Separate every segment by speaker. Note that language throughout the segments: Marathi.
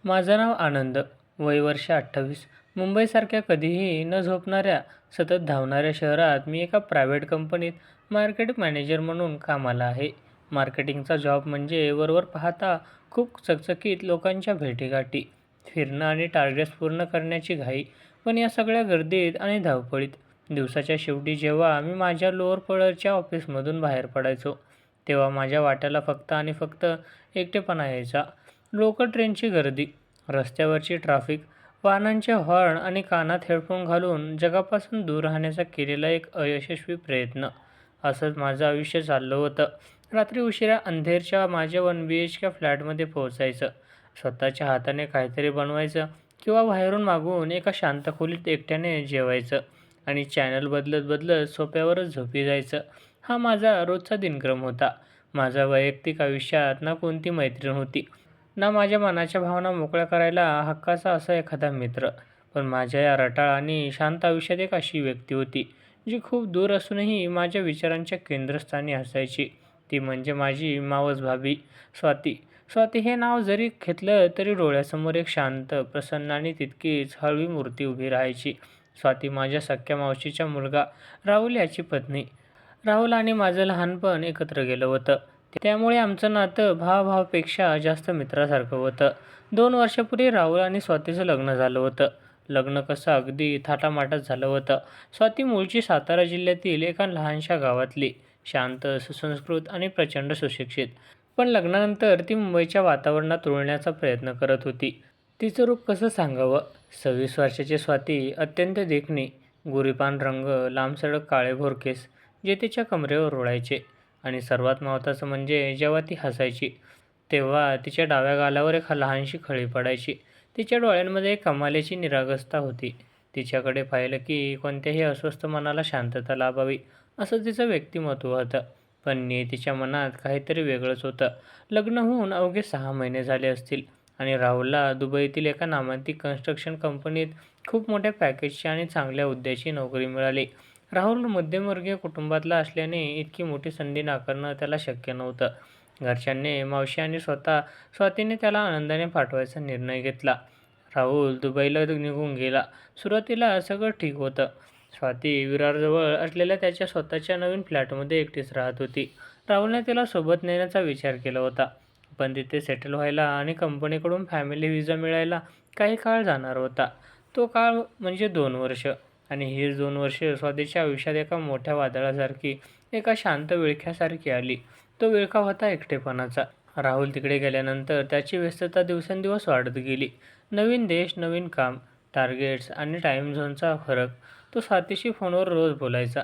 Speaker 1: माझं नाव आनंद. वय वर्ष 28. मुंबईसारख्या कधीही न झोपणाऱ्या, सतत धावणाऱ्या शहरात मी एका प्रायव्हेट कंपनीत मार्केट मॅनेजर म्हणून कामाला आहे. मार्केटिंगचा जॉब म्हणजे वरवर पाहता खूप चकचकीत लोकांच्या भेटीगाठी, फिरणं आणि टार्गेट्स पूर्ण करण्याची घाई. पण या सगळ्या गर्दीत आणि धावपळीत दिवसाच्या शेवटी जेव्हा मी माझ्या लोअर पळच्या ऑफिसमधून बाहेर पडायचो, तेव्हा माझ्या वाट्याला फक्त आणि फक्त एकटेपणा यायचा. लोकल ट्रेनची गर्दी, रस्त्यावरची ट्रॅफिक, वाहनांचे हॉर्न आणि कानात हेडफोन घालून जगापासून दूर राहण्याचा केलेला एक अयशस्वी प्रयत्न. असंच माझं आयुष्य चाललं होतं. रात्री उशिरा अंधेरच्या माझ्या 1 BHK फ्लॅटमध्ये पोहोचायचं. स्वतःच्या हाताने काहीतरी बनवायचं किंवा बाहेरून मागवून एका शांत खोलीत एकट्याने जेवायचं आणि चॅनल बदलत बदलत सोफ्यावरच झोपी जायचं. हा माझा रोजचा दिनक्रम होता. माझ्या वैयक्तिक आयुष्यात ना कोणती मैत्रीण होती, ना माझ्या मनाच्या भावना मोकळ्या करायला हक्काचा असा एखादा मित्र. पण माझ्या या रटाळ आणि शांत आयुष्यात एक अशी व्यक्ती होती, जी खूप दूर असूनही माझ्या विचारांच्या केंद्रस्थानी असायची. ती म्हणजे माझी मावस भाभी, स्वाती. स्वाती हे नाव जरी घेतलं तरी डोळ्यासमोर एक शांत, प्रसन्न आणि तितकीच हळवी मूर्ती उभी राहायची. स्वाती माझ्या सख्ख्या मावशीचा मुलगा राहुल याची पत्नी. राहुल आणि माझं लहानपण एकत्र गेलं होतं. त्यामुळे आमचं नातं भावाभावापेक्षा जास्त मित्रासारखं होतं. 2 वर्षापूर्वी राहुल आणि स्वातीचं लग्न झालं होतं. लग्न कसं अगदी थाटामाटात झालं होतं. स्वाती मूळची सातारा जिल्ह्यातील एका लहानशा गावातली, शांत, सुसंस्कृत आणि प्रचंड सुशिक्षित. पण लग्नानंतर ती मुंबईच्या वातावरणात रुळण्याचा प्रयत्न करत होती. तिचं रूप कसं सांगावं? 26 वर्षाची स्वाती अत्यंत देखणी, गोरीपान रंग, लांबसडक काळेभोर केस जे तिच्या कमरेवर रुळायचे. आणि सर्वात महत्त्वाचं म्हणजे जेव्हा ती हसायची, तेव्हा तिच्या डाव्या गालावर एक लहानशी खळी पडायची. तिच्या डोळ्यांमध्ये एक कमालीची निरागसता होती. तिच्याकडे पाहिलं की कोणत्याही अस्वस्थ मनाला शांतता लाभावी, असं तिचं व्यक्तिमत्व होतं. पण नियतीच्या मनात काहीतरी वेगळंच होतं. लग्न होऊन अवघे 6 महिने झाले असतील आणि राहुलला दुबईतील एका नामांकित कन्स्ट्रक्शन कंपनीत खूप मोठ्या पॅकेजची आणि चांगल्या हुद्द्याची नोकरी मिळाली. राहुल मध्यमवर्गीय कुटुंबातला असल्याने इतकी मोठी संधी नाकारणं त्याला शक्य नव्हतं. घरच्यांनी, मावशी आणि स्वतः स्वातीने त्याला आनंदाने पाठवायचा निर्णय घेतला. राहुल दुबईला निघून गेला. सुरुवातीला सगळं ठीक होतं. स्वाती विरारजवळ असलेल्या त्याच्या स्वतःच्या नवीन फ्लॅटमध्ये एकटीच राहत होती. राहुलने तिला सोबत नेण्याचा विचार केला होता. पण तिथे सेटल व्हायला आणि कंपनीकडून फॅमिली व्हिसा मिळायला काही काळ जाणार होता. तो काळ म्हणजे 2 वर्ष. आणि हीच 2 वर्ष स्वातीच्या आयुष्यात एका मोठ्या वादळासारखी, एका शांत विळख्यासारखी आली. तो विळखा होता एकटेपणाचा. राहुल तिकडे गेल्यानंतर त्याची व्यस्तता दिवसेंदिवस वाढत गेली. नवीन देश, नवीन काम, टार्गेट्स आणि टाईम झोनचा फरक. तो स्वातीशी फोनवर रोज बोलायचा.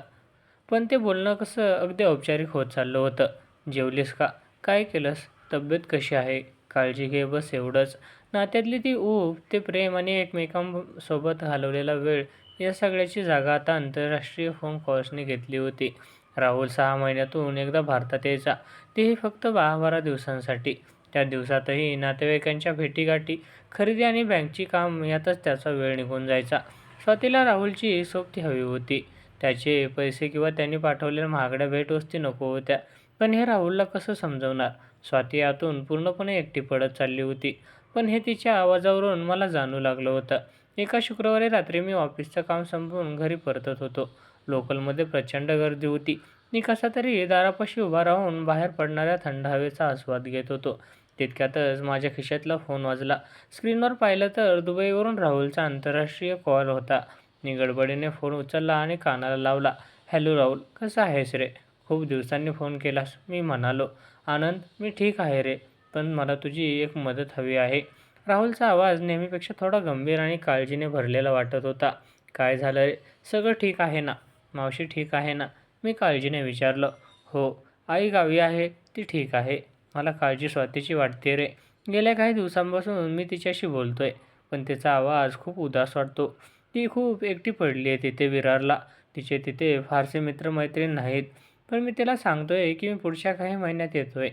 Speaker 1: पण ते बोलणं कसं अगदी औपचारिक होत चाललं होतं. जेवलीस का? काय केलंस? तब्येत कशी आहे? काळजी घे, बस एवढंच. नात्यातली ती ऊब, ते प्रेम आणि एकमेकांसोबत घालवलेला वेळ या सगळ्याची जागा आता आंतरराष्ट्रीय फोन कॉल्सने घेतली होती. राहुल 6 महिन्यातून एकदा भारतात यायचा, तेही फक्त 10-12 दिवसांसाठी. त्या दिवसातही नातेवाईकांच्या भेटीगाठी, खरेदी आणि बँकची काम यातच त्याचा वेळ निघून जायचा. स्वातीला राहुलची सोबती हवी होती. त्याचे पैसे किंवा त्यांनी पाठवलेल्या महागड्या भेटवस्तू नको होत्या. पण हे राहुलला कसं समजवणार? स्वाती यातून पूर्णपणे एकटी पडत चालली होती. पण हे तिच्या आवाजावरून मला जाणवू लागलं होतं. एका शुक्रवारी रात्री मी ऑफिसचं काम संपवून घरी परतत होतो. लोकलमध्ये प्रचंड गर्दी होती. मी कसा तरी दारापाशी उभा राहून बाहेर पडणाऱ्या थंड हवेचा आस्वाद घेत होतो. तितक्यातच माझ्या खिशातला फोन वाजला. स्क्रीनवर पाहिलं तर दुबईवरून राहुलचा आंतरराष्ट्रीय कॉल होता. मी गडबडीने फोन उचलला आणि कानाला लावला. "हॅलो राहुल, कसा आहेस रे? खूप दिवसांनी फोन केलास." मी म्हणालो. "आनंद, मी ठीक आहे रे, पण मला तुझी एक मदत हवी आहे." राहुलचा आवाज नेहमीपेक्षा थोडा गंभीर आणि काळजीने भरलेला वाटत होता. "काय झालं रे? सगळं ठीक आहे ना? मावशी ठीक आहे ना?" मी काळजीने विचारलं. "हो, आई गावी आहे, ती ठीक आहे. मला काळजी स्वातीची वाटते रे. गेल्या काही दिवसांपासून मी तिच्याशी बोलतोय, पण तिचा आवाज खूप उदास वाटतो. ती खूप एकटी पडली आहे तिथे विरारला. तिचे तिथे फारसे मित्रमैत्रीण नाहीत. पण मी तिला सांगतोय की मी पुढच्या काही महिन्यात येतोय.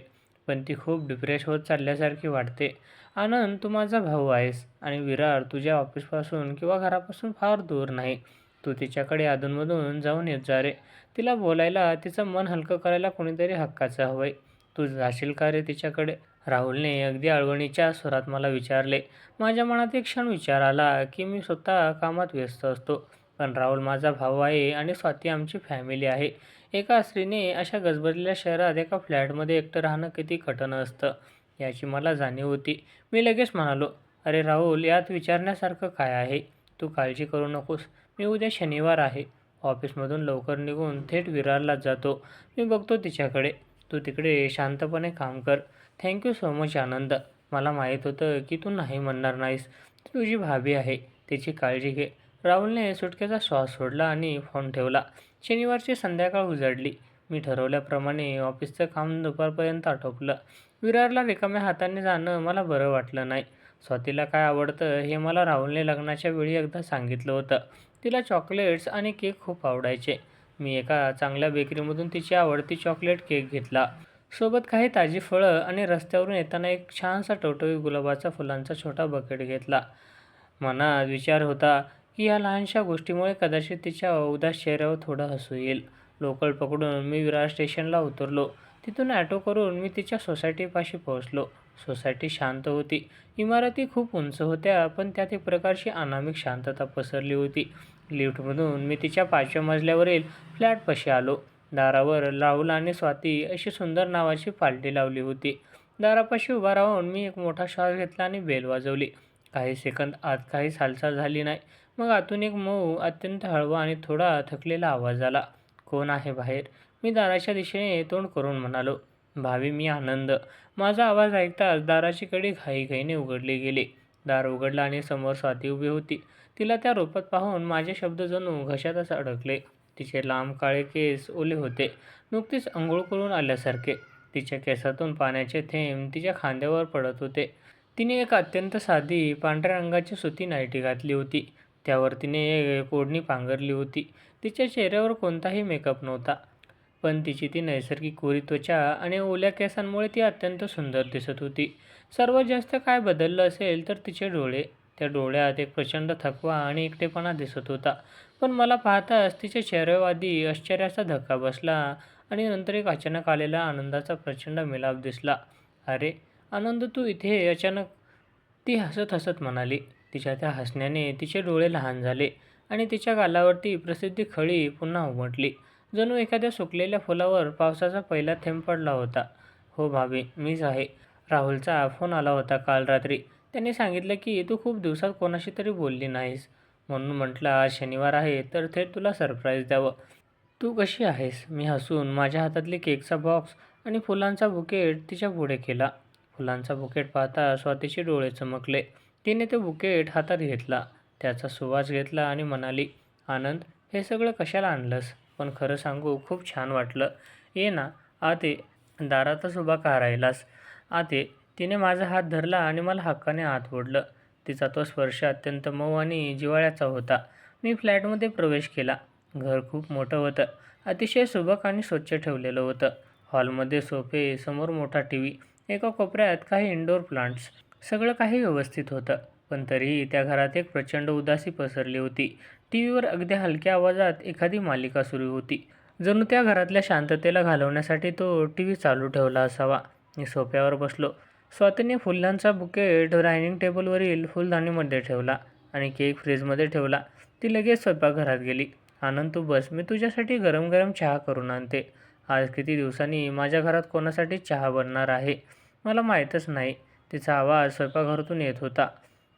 Speaker 1: पण ती खूप डिप्रेस होत चालल्यासारखी वाटते. आनंद, तू माझा भाऊ आहेस आणि विरार तुझ्या ऑफिसपासून किंवा घरापासून फार दूर नाही. तू तिच्याकडे अधूनमधून जाऊन येत जा रे. तिला बोलायला, तिचं मन हलकं करायला कोणीतरी हक्काचं हवंय. तू जाशील का रे तिच्याकडे?" राहुलने अगदी आळवणीच्या स्वरात मला विचारले. माझ्या मनात एक क्षण विचार आला की मी स्वतः कामात व्यस्त असतो. पण राहुल माझा भाऊ आहे आणि स्वाती आमची फॅमिली आहे. एका स्त्रीने अशा गजबजलेल्या शहरात एका फ्लॅटमध्ये एकटं राहणं किती कठीण असतं याची मला जाणीव होती. मी लगेच म्हणालो, "अरे राहुल, यात विचारण्यासारखं काय आहे? तू काळजी करू नकोस. मी उद्या शनिवार आहे. ऑफिसमधून लवकर निघून थेट विरारलाच जातो. मी बघतो तिच्याकडे. तू तिकडे शांतपणे काम कर." "थँक सो मच आनंद. मला माहीत होतं की तू नाही म्हणणार नाहीस. ती तुझी भाभी आहे. तिची काळजी घे." राहुलने सुटकेचा श्वास सोडला आणि फोन ठेवला. शनिवारची संध्याकाळ उजाडली. मी ठरवल्याप्रमाणे ऑफिसचं काम दुपारपर्यंत आटोपलं. विरारला रिकाम्या हाताने जाणं मला बरं वाटलं नाही. स्वातीला काय आवडतं हे मला राहुलने लग्नाच्या वेळी एकदा सांगितलं होतं. तिला चॉकलेट्स आणि केक खूप आवडायचे. मी एका चांगल्या बेकरीमधून तिची आवडती चॉकलेट केक घेतला. सोबत काही ताजी फळं आणि रस्त्यावरून येताना एक छानसा टवटवीत गुलाबाचा फुलांचा छोटा बकेट घेतला. मनात विचार होता की या लहानशा गोष्टीमुळे कदाचित तिच्या उदास चेहऱ्यावर थोडं हसू येईल. लोकल पकडून मी विरार स्टेशनला उतरलो. तिथून ॲटो करून मी तिच्या सोसायटीपाशी पोहोचलो. सोसायटी शांत होती. इमारती खूप उंच होत्या, पण त्यात एक प्रकारची अनामिक शांतता पसरली होती. लिफ्टमधून मी तिच्या 5व्या मजल्यावरील फ्लॅटपाशी आलो. दारावर राहुल आणि स्वाती अशी सुंदर नावाची पालटी लावली होती. दारापाशी उभा राहून मी एक मोठा श्वास घेतला आणि बेल वाजवली. काही सेकंद आत काहीच हालचाल झाली नाही. मग आतून एक मऊ, अत्यंत हळवा आणि थोडा थकलेला आवाज आला. "कोण आहे बाहेर?" मी दाराच्या दिशेने तोंड करून म्हणालो. "भावी, मी आनंद." माझा आवाज ऐकताच दाराची कडी घाईघाईने उघडली गेली. दार उघडलं आणि समोर स्वाती उभी होती. तिला त्या रूपात पाहून माझे शब्द जणू घशातच अडकले. तिचे लांब काळे केस ओले होते, नुकतीच अंघोळ करून आल्यासारखे. तिच्या केसातून पाण्याचे थेंब तिच्या खांद्यावर पडत होते. तिने एक अत्यंत साधी पांढऱ्या रंगाची सुती नायटी घातली होती. त्यावर तिने एक ओढणी पांघरली होती. तिच्या चेहऱ्यावर कोणताही मेकअप नव्हता, पण तिची ती नैसर्गिक कोरी त्वचा आणि ओल्या केसांमुळे ती अत्यंत सुंदर दिसत होती. सर्वात जास्त काय बदललं असेल तर तिचे डोळे. त्या डोळ्यात एक प्रचंड थकवा आणि एकटेपणा दिसत होता. पण मला पाहताच तिच्या चेहऱ्यावर आधी आश्चर्याचा धक्का बसला आणि नंतर एक अचानक आलेला आनंदाचा प्रचंड मिलाप दिसला. "अरे आनंद, तू इथे अचानक?" ती हसत हसत म्हणाली. तिच्या त्या हसण्याने तिचे डोळे लहान झाले आणि तिच्या गालावरती प्रसिद्धी खळी पुन्हा उमटली. जणू एखाद्या सुकलेल्या फुलावर पावसाचा पहिला थेंब पडला होता. "हो भाभी, मीच आहे. राहुलचा फोन आला होता काल रात्री. त्याने सांगितलं की तू खूप दिवसात कोणाशी तरी बोलली नाहीस. म्हणून म्हटलं आज शनिवार आहे तर थेट तुला सरप्राईज द्यावं. तू कशी आहेस?" मी हसून माझ्या हातातली केकचा बॉक्स आणि फुलांचा बुकेट तिच्या पुढे केला. फुलांचा बुकेट पाहता स्वातीचे डोळे चमकले. तिने ते बुकेट हातात घेतला, त्याचा सुवास घेतला आणि म्हणाली, "आनंद, हे सगळं कशाला आणलंस? पण खरं सांगू, खूप छान वाटलं. ये ना, आत ये. दारातच उभा का राहिलास? आत ये." तिने माझा हात धरला आणि मला हक्काने आत ओढलं. तिचा तो स्पर्श अत्यंत मऊ आणि जिव्हाळ्याचा होता. मी फ्लॅटमध्ये प्रवेश केला. घर खूप मोठं होतं. अतिशय सुबक आणि स्वच्छ ठेवलेलं होतं. हॉलमध्ये सोफे, समोर मोठा टीव्ही, एका कोपऱ्यात काही इनडोअर प्लांट्स. सगळं काही व्यवस्थित होतं. पण तरीही त्या घरात एक प्रचंड उदासी पसरली होती. टीव्हीवर अगदी हलक्या आवाजात एखादी मालिका सुरू होती. जणू त्या घरातल्या शांततेला घालवण्यासाठी तो टीव्ही चालू ठेवला असावा. मी सोफ्यावर बसलो. स्वातीने फुलांचा बुकेट डायनिंग टेबलवरील फुलदाणीमध्ये ठेवला आणि केक फ्रीजमध्ये ठेवला. ती लगेच स्वयंपाकघरात गेली. "आनंद, तू बस. मी तुझ्यासाठी गरम गरम चहा करून आणते." आज किती दिवसांनी माझ्या घरात कोणासाठी चहा बनणार आहे मला माहीतच नाही. तिचा आवाज स्वयंपाकघरातून येत होता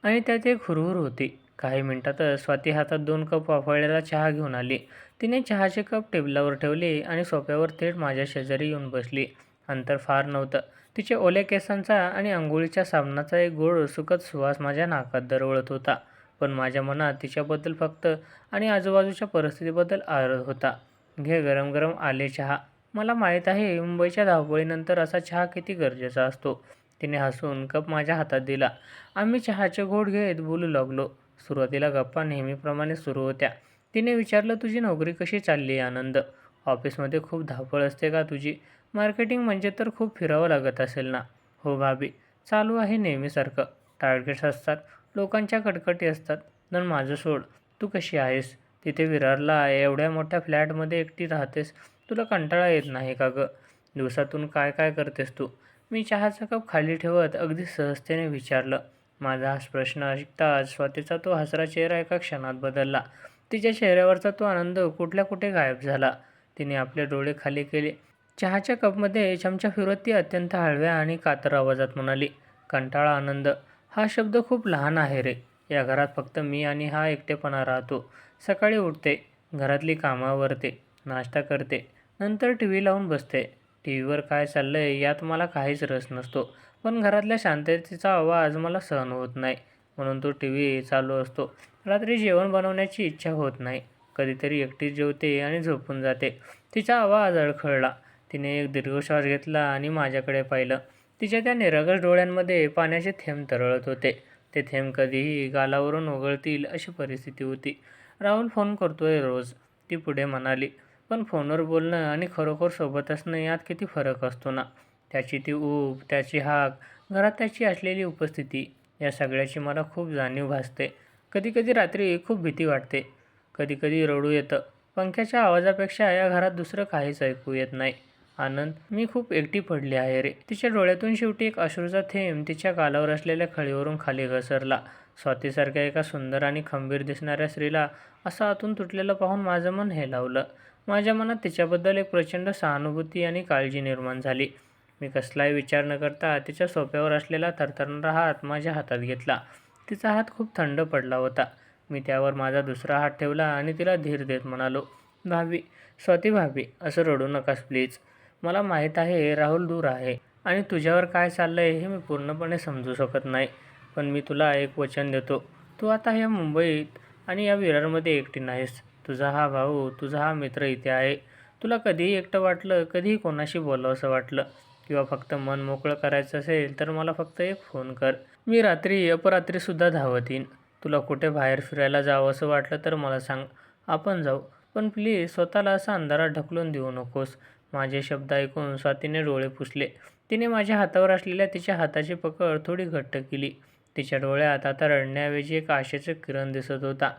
Speaker 1: आणि त्यात एक हुरहुर होती. काही मिनिटातच स्वाती हातात 2 कप वाफळलेला चहा घेऊन आली. तिने चहाचे कप टेबलावर ठेवले आणि सोफ्यावर थेट माझ्या शेजारी येऊन बसली. अंतर फार नव्हतं. तिच्या ओल्या केसांचा आणि अंघोळीच्या साबणाचा एक गोड सुखद सुवास माझ्या नाकात दरवळत होता. पण माझ्या मनात तिच्याबद्दल फक्त आणि आजूबाजूच्या परिस्थितीबद्दल आदर होता. "घे गरम गरम आले चहा. मला माहीत आहे मुंबईच्या धावपळीनंतर असा चहा किती गरजेचा असतो." तिने हसून कप माझ्या हातात दिला. आम्ही चहाचे घोट घेत बोलू लागलो. सुरुवातीला गप्पा नेहमीप्रमाणे सुरू होत्या. तिने विचारलं, "तुझी नोकरी कशी चालली आहे आनंद? ऑफिसमध्ये खूप धावपळ असते का तुझी? मार्केटिंग म्हणजे तर खूप फिरावं लागत असेल ना?" "हो भाभी, चालू आहे नेहमीसारखं. टार्गेट्स असतात, लोकांच्या कटकटी असतात. पण माझं सोड. तू कशी आहेस? तिथे विरारला एवढ्या मोठ्या फ्लॅटमध्ये एकटी राहतेस. तुला कंटाळा येत नाही का गं? दिवसातून काय काय करतेस तू?" मी चहाचा कप खाली ठेवत अगदी सहजतेने विचारलं. माझा हा प्रश्न ऐकताच स्वातीचा तो हसरा चेहरा एका क्षणात बदलला. तिच्या चेहऱ्यावरचा तो आनंद कुठल्या कुठे गायब झाला. तिने आपले डोळे खाली केले. चहाच्या कपमध्ये चमचा फिरवत ती अत्यंत हळव्या आणि कातर आवाजात म्हणाली, "कंटाळा आनंद हा शब्द खूप लहान आहे रे. या घरात फक्त मी आणि हा एकटेपणा राहतो. सकाळी उठते, घरातली कामं आवरते, नाश्ता करते, नंतर टीव्ही लावून बसते. टीव्हीवर काय चाललंय यात मला काहीच रस नसतो. पण घरातल्या शांततेचा आवाज मला सहन होत नाही, म्हणून तो टीव्ही चालू असतो. रात्री जेवण बनवण्याची इच्छा होत नाही. कधीतरी एकटीच जेवते आणि झोपून जाते." तिचा आवाज अडखळला. तिने एक दीर्घ श्वास घेतला आणि माझ्याकडे पाहिलं. तिच्या त्या निरागस डोळ्यांमध्ये पाण्याचे थेंब तरळत होते. ते थेंब कधीही गालावरून ओघळतील अशी परिस्थिती होती. "राहुल फोन करतोय रोज," ती पुढे म्हणाली. "पण फोनवर बोलणं आणि खरोखर सोबत असणं यात किती फरक असतो ना. त्याची ती ऊब, त्याची हाक, घरात त्याची असलेली उपस्थिती, या सगळ्याची मला खूप जाणीव भासते. कधीकधी रात्री खूप भीती वाटते. कधीकधी रडू येतं. पंख्याच्या आवाजापेक्षा या घरात दुसरं काहीच ऐकू येत नाही. आनंद, मी खूप एकटी पडली आहे रे." तिच्या डोळ्यातून शेवटी एक अश्रूचा थेंब तिच्या गालावर असलेल्या खळीवरून खाली घसरला. स्वातीसारख्या एका सुंदर आणि खंबीर दिसणाऱ्या स्त्रीला असं आतून तुटलेलं पाहून माझं मन हेलावलं. माझ्या मनात तिच्याबद्दल एक प्रचंड सहानुभूती आणि काळजी निर्माण झाली. मी कसलाही विचार न करता तिच्या सोफ्यावर असलेला थरथरणारा हात माझ्या हातात घेतला. तिचा हात खूप थंड पडला होता. मी त्यावर माझा दुसरा हात ठेवला आणि तिला धीर देत म्हणालो, "भाभी, स्वाती भाभी, असं रडू नकास प्लीज. मला माहीत आहे राहुल दूर आहे आणि तुझ्यावर काय चाललंय हे मी पूर्णपणे समजू शकत नाही. पण मी तुला एक वचन देतो. तू आता या मुंबईत आणि या विरारमध्ये एकटी नाहीस. तुझा हा भाऊ, तुझा हा मित्र इथे आहे. तुला कधीही एकटं वाटलं, कधीही कोणाशी बोलावंसं वाटलं किंवा फक्त मन मोकळं करायचं असेल तर मला फक्त एक फोन कर. मी रात्री अपरात्रीसुद्धा धावत येईन. तुला कुठे बाहेर फिरायला जावंसं वाटलं तर मला सांग, आपण जाऊ. पण प्लीज स्वतःला असं अंधारात ढकलून देऊ नकोस." माझे शब्द ऐकून स्वातीने डोळे पुसले. तिने माझ्या हातावर असलेल्या तिच्या हाताची पकड थोडी घट्ट केली. तिच्या डोळ्यात आता रडण्याऐवजी एक आशेचं किरण दिसत होता.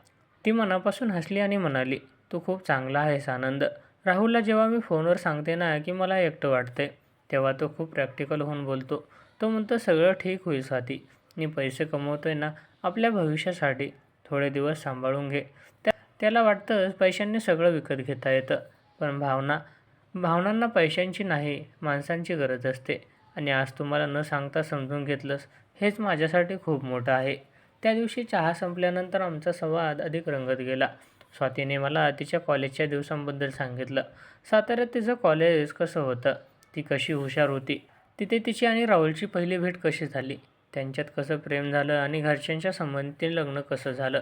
Speaker 1: ती मनापासून हसली आणि म्हणाली, "तू खूप चांगला आहेस आनंद. राहुलला जेव्हा मी फोनवर सांगते ना की मला एकटं वाटतंय, तेव्हा तो खूप प्रॅक्टिकल होऊन बोलतो. तो म्हणतो, 'सगळं ठीक होईल स्वाती. मी पैसे कमवतोय ना आपल्या भविष्यासाठी. थोडे दिवस सांभाळून घे.' त्याला वाटतं पैशांनी सगळं विकत घेता येतं. पण भावनांना पैशांची नाही, माणसांची गरज असते. आणि आज तुम्हाला न सांगता समजून घेतलंस, हेच माझ्यासाठी खूप मोठं आहे." त्या दिवशी चहा संपल्यानंतर आमचा संवाद अधिक रंगत गेला. स्वातीने मला तिच्या कॉलेजच्या दिवसांबद्दल सांगितलं. साताऱ्यात तिचं कॉलेज कसं होतं, ती कशी हुशार होती, तिथे तिची आणि राहुलची पहिली भेट कशी झाली, त्यांच्यात कसं प्रेम झालं आणि घरच्यांच्या संमतीने लग्न कसं झालं.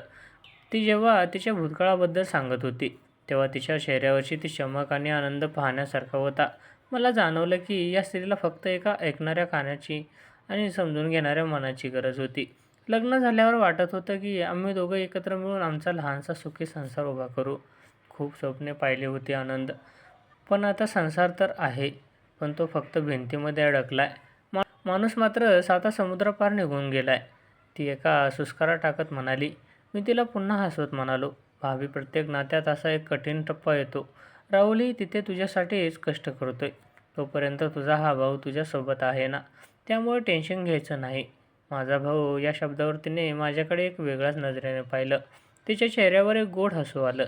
Speaker 1: ती जेव्हा तिच्या भूतकाळाबद्दल सांगत होती, तेव्हा तिच्या चेहऱ्यावरची ती चमक आणि आनंद पाहण्यासारखा होता. मला जाणवलं की या स्त्रीला फक्त एका ऐकणाऱ्या कानाची आणि समजून घेणाऱ्या मनाची गरज होती. लग्न झाल्यावर वाटत होतं की आम्ही दोघं एकत्र मिळून आमचा लहानसा सुखी संसार उभा करू. खूप स्वप्ने पाहिली होती आनंद. पण आता संसार तर आहे, पण तो फक्त भिंतीमध्ये अडकलाय. माणूस मात्र साता समुद्रापार निघून गेलाय." ती एका सुस्कारा टाकत म्हणाली. मी तिला पुन्हा हसवत म्हणालो, "भाभी, प्रत्येक नात्यात असा एक कठीण टप्पा येतो. राहुलही तिथे तुझ्यासाठीच कष्ट करतोय. तोपर्यंत तुझा हा भाऊ तुझ्यासोबत आहे ना, त्यामुळे टेन्शन घ्यायचं नाही." माझा भाऊ या शब्दावर तिने माझ्याकडे एक वेगळ्याच नजरेने पाहिलं. तिच्या चेहऱ्यावर एक गोड हसू आलं.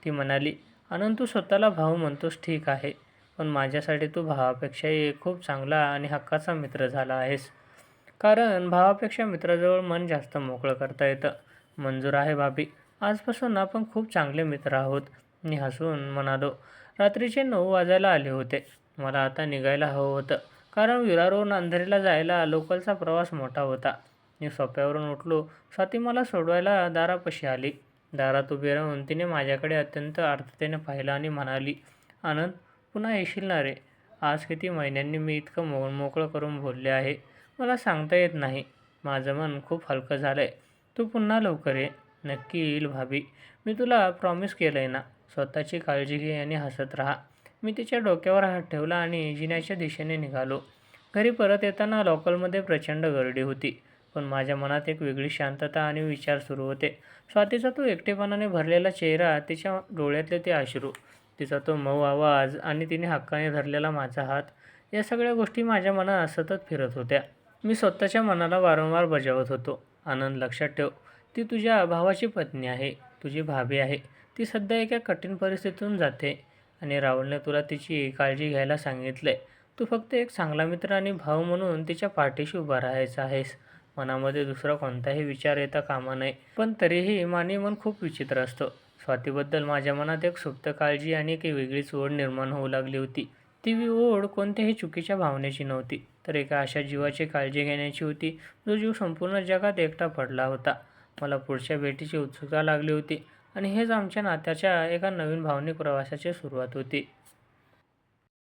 Speaker 1: ती म्हणाली, "आनंद, तू स्वतःला भाऊ म्हणतोस ठीक आहे, पण माझ्यासाठी तू भावापेक्षाही खूप चांगला आणि हक्काचा मित्र झाला आहेस. कारण भावापेक्षा मित्राजवळ मन जास्त मोकळं करता येतं." "मंजूर आहे भाभी. आजपासून आपण खूप चांगले मित्र आहोत," मी हसून म्हणालो. रात्रीचे 9 वाजायला आले होते. मला आता निघायला हवं होतं, कारण विरारवरून अंधेरीला जायला लोकलचा प्रवास मोठा होता. मी सोफ्यावरून उठलो. स्वाती मला सोडवायला दारापाशी आली. दारात उभी राहून तिने माझ्याकडे अत्यंत आर्ततेने पाहिलं आणि म्हणाली, "आनंद, पुन्हा येशील ना रे? आज किती महिन्यांनी मी इतकं मोकळं करून बोलले आहे, मला सांगता येत नाही. माझं मन खूप हलकं झालंय. तू पुन्हा लवकर ये." "नक्की येईल भाभी. मी तुला प्रॉमिस केलंय ना. स्वतःची काळजी घे आणि हसत राहा." मी तिच्या डोक्यावर हात ठेवला आणि जिन्याच्या दिशेने निघालो. घरी परत येताना लोकलमध्ये प्रचंड गर्दी होती, पण माझ्या मनात एक वेगळी शांतता आणि विचार सुरू होते. स्वातीचा तो एकटेपणाने भरलेला चेहरा, तिच्या डोळ्यातले ते अश्रू, तिचा तो मऊ आवाज आणि तिने हक्काने धरलेला माझा हात, या सगळ्या गोष्टी माझ्या मनात सतत फिरत होत्या. मी स्वतःच्या मनाला वारंवार बजावत होतो, "आनंद, लक्षात ठेव, ती तुझ्या भावाची पत्नी आहे, तुझी भाभी आहे. ती सध्या एका कठीण परिस्थितीतून जाते आणि राहुलने तुला तिची काळजी घ्यायला सांगितलंय. तू फक्त एक चांगला मित्र आणि भाऊ म्हणून तिच्या पाठीशी उभा राहायचा आहेस." मनामध्ये दुसरा कोणताही विचार येता कामा नये. पण तरीही मानवी मन खूप विचित्र असतं. स्वातीबद्दल माझ्या मनात एक सुप्त काळजी आणि एक वेगळीच ओढ निर्माण होऊ लागली होती. ती ओढ कोणत्याही चुकीच्या भावनेची नव्हती, तर एका अशा जीवाची काळजी घेण्याची होती, जो जीव संपूर्ण जगात एकटा पडला होता. मला पुढच्या भेटीची उत्सुकता लागली होती आणि हेच आमच्या नात्याच्या एका नवीन भावनिक प्रवासाची सुरुवात होती.